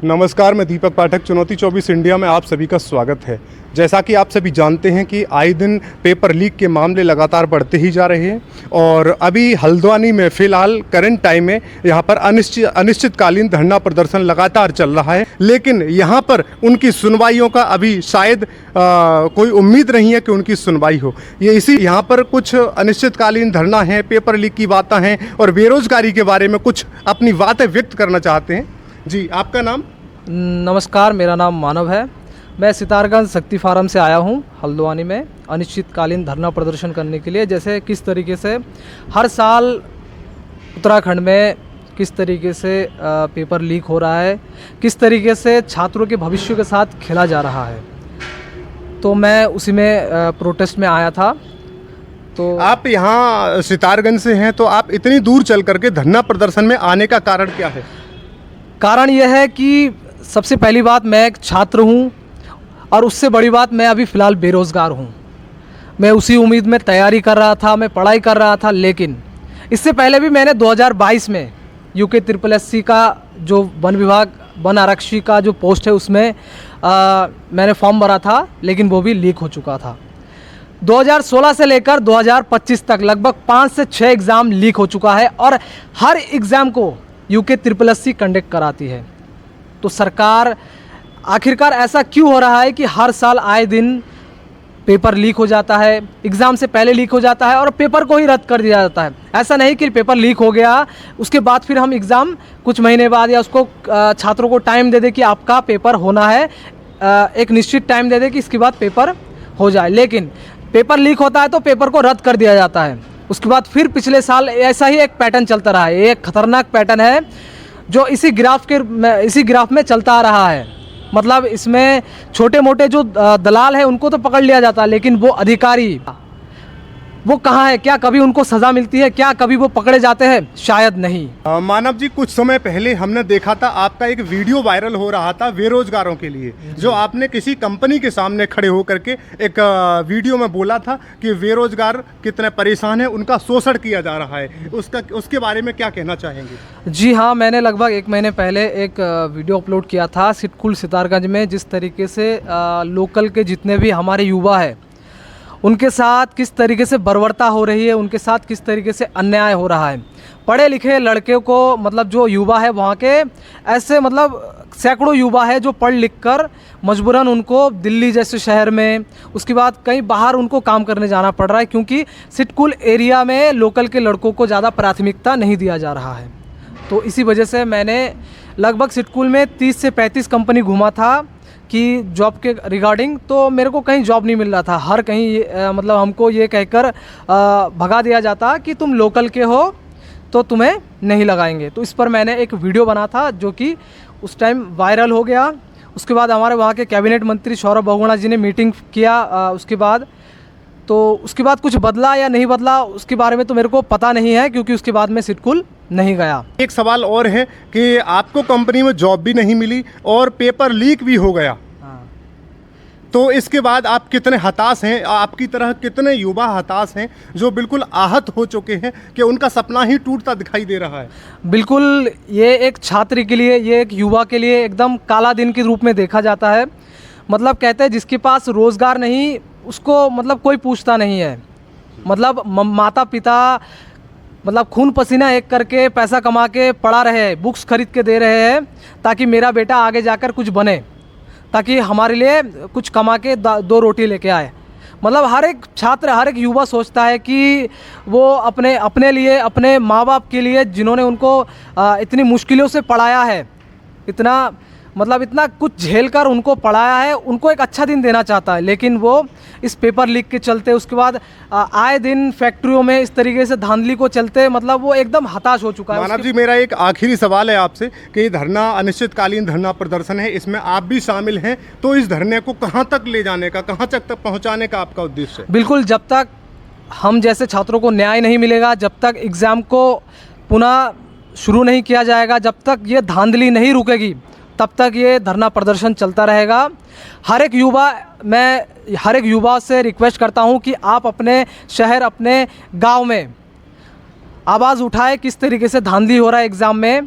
नमस्कार, मैं दीपक पाठक। चुनौती 24 इंडिया में आप सभी का स्वागत है। जैसा कि आप सभी जानते हैं कि आए दिन पेपर लीक के मामले लगातार बढ़ते ही जा रहे हैं और अभी हल्द्वानी में फ़िलहाल करंट टाइम में यहाँ पर अनिश्चितकालीन धरना प्रदर्शन लगातार चल रहा है, लेकिन यहाँ पर उनकी सुनवाइयों का अभी शायद कोई उम्मीद नहीं है कि उनकी सुनवाई हो। ये इसी यहाँ पर कुछ अनिश्चितकालीन धरना है, पेपर लीक की बातें हैं और बेरोजगारी के बारे में कुछ अपनी बातें व्यक्त करना चाहते हैं। जी, आपका नाम? नमस्कार, मेरा नाम मानव है। मैं सितारगंज शक्ति फार्म से आया हूं हल्द्वानी में अनिश्चितकालीन धरना प्रदर्शन करने के लिए। जैसे किस तरीके से हर साल उत्तराखंड में किस तरीके से पेपर लीक हो रहा है, किस तरीके से छात्रों के भविष्य के साथ खेला जा रहा है, तो मैं उसी में प्रोटेस्ट में आया था। तो आप यहाँ सितारगंज से हैं, तो आप इतनी दूर चल करके धरना प्रदर्शन में आने का कारण क्या है? कारण यह है कि सबसे पहली बात, मैं एक छात्र हूं और उससे बड़ी बात, मैं अभी फ़िलहाल बेरोज़गार हूं। मैं उसी उम्मीद में तैयारी कर रहा था, मैं पढ़ाई कर रहा था, लेकिन इससे पहले भी मैंने 2022 में यूके SSSC का जो वन विभाग वन आरक्षी का जो पोस्ट है उसमें मैंने फॉर्म भरा था, लेकिन वो भी लीक हो चुका था। 2016 से लेकर 2025 तक लगभग 5 से 6 एग्ज़ाम लीक हो चुका है और हर एग्ज़ाम को यूके SSSC कंडक्ट कराती है। तो सरकार आखिरकार ऐसा क्यों हो रहा है कि हर साल आए दिन पेपर लीक हो जाता है, एग्ज़ाम से पहले लीक हो जाता है और पेपर को ही रद्द कर दिया जाता है। ऐसा नहीं कि पेपर लीक हो गया उसके बाद फिर हम एग्ज़ाम कुछ महीने बाद या उसको छात्रों को टाइम दे दे कि आपका पेपर होना है, एक निश्चित टाइम दे दे कि इसके बाद पेपर हो जाए। लेकिन पेपर लीक होता है तो पेपर को रद्द कर दिया जाता है। उसके बाद फिर पिछले साल ऐसा ही एक पैटर्न चलता रहा है। ये एक खतरनाक पैटर्न है जो इसी ग्राफ में चलता आ रहा है। मतलब इसमें छोटे मोटे जो दलाल हैं उनको तो पकड़ लिया जाता है, लेकिन वो अधिकारी वो कहाँ है? क्या कभी उनको सज़ा मिलती है? क्या कभी वो पकड़े जाते हैं? शायद नहीं। मानव जी, कुछ समय पहले हमने देखा था आपका एक वीडियो वायरल हो रहा था बेरोजगारों के लिए, जो आपने किसी कंपनी के सामने खड़े होकर के एक वीडियो में बोला था कि बेरोजगार कितने परेशान हैं, उनका शोषण किया जा रहा है। उसके बारे में क्या कहना चाहेंगे? जी हाँ, मैंने लगभग 1 महीने पहले एक वीडियो अपलोड किया था सिटकुल सितारगंज में, जिस तरीके से लोकल के जितने भी हमारे युवा हैं उनके साथ किस तरीके से बर्बरता हो रही है, उनके साथ किस तरीके से अन्याय हो रहा है। पढ़े लिखे लड़के को, मतलब जो युवा है वहाँ के, ऐसे मतलब सैकड़ों युवा है जो पढ़ लिख कर मजबूरन उनको दिल्ली जैसे शहर में, उसके बाद कहीं बाहर उनको काम करने जाना पड़ रहा है, क्योंकि सिटकुल एरिया में लोकल के लड़कों को ज़्यादा प्राथमिकता नहीं दिया जा रहा है। तो इसी वजह से मैंने लगभग सिटकुल में 30 से 35 कंपनी घूमा था कि जॉब के रिगार्डिंग, तो मेरे को कहीं जॉब नहीं मिल रहा था। हर कहीं मतलब हमको ये कहकर भगा दिया जाता कि तुम लोकल के हो तो तुम्हें नहीं लगाएंगे। तो इस पर मैंने एक वीडियो बना था जो कि उस टाइम वायरल हो गया। उसके बाद हमारे वहाँ के कैबिनेट मंत्री सौरभ बहुगुणा जी ने मीटिंग किया। उसके बाद कुछ बदला या नहीं बदला उसके बारे में तो मेरे को पता नहीं है, क्योंकि उसके बाद मैं सिटकुल नहीं गया। एक सवाल और है कि आपको कंपनी में जॉब भी नहीं मिली और पेपर लीक भी हो गया। तो इसके बाद आप कितने हताश हैं? आपकी तरह कितने युवा हताश हैं जो बिल्कुल आहत हो चुके हैं कि उनका सपना ही टूटता दिखाई दे रहा है? बिल्कुल, ये एक छात्र के लिए, ये एक युवा के लिए एकदम काला दिन के रूप में देखा जाता है। मतलब कहते हैं जिसके पास रोज़गार नहीं उसको मतलब कोई पूछता नहीं है। मतलब माता पिता मतलब खून पसीना एक करके पैसा कमा के पढ़ा रहे हैं, बुक्स खरीद के दे रहे हैं ताकि मेरा बेटा आगे जाकर कुछ बने, ताकि हमारे लिए कुछ कमा के 2 रोटी लेके आए। मतलब हर एक छात्र, हर एक युवा सोचता है कि वो अपने लिए, अपने माँ बाप के लिए जिन्होंने उनको इतनी मुश्किलों से पढ़ाया है, इतना कुछ झेल कर उनको पढ़ाया है, उनको एक अच्छा दिन देना चाहता है। लेकिन वो इस पेपर लीक के चलते, उसके बाद आए दिन फैक्ट्रियों में इस तरीके से धांधली को चलते, मतलब वो एकदम हताश हो चुका है। मानव जी, मेरा एक आखिरी सवाल है आपसे कि धरना अनिश्चितकालीन धरना प्रदर्शन है, इसमें आप भी शामिल हैं, तो इस धरने को कहाँ तक ले जाने का, कहाँ तक पहुँचाने का आपका उद्देश्य है? बिल्कुल, जब तक हम जैसे छात्रों को न्याय नहीं मिलेगा, जब तक एग्ज़ाम को पुनः शुरू नहीं किया जाएगा, जब तक ये धांधली नहीं रुकेगी, तब तक ये धरना प्रदर्शन चलता रहेगा। मैं हर एक युवा से रिक्वेस्ट करता हूँ कि आप अपने शहर, अपने गांव में आवाज़ उठाए किस तरीके से धांधली हो रहा है एग्ज़ाम में,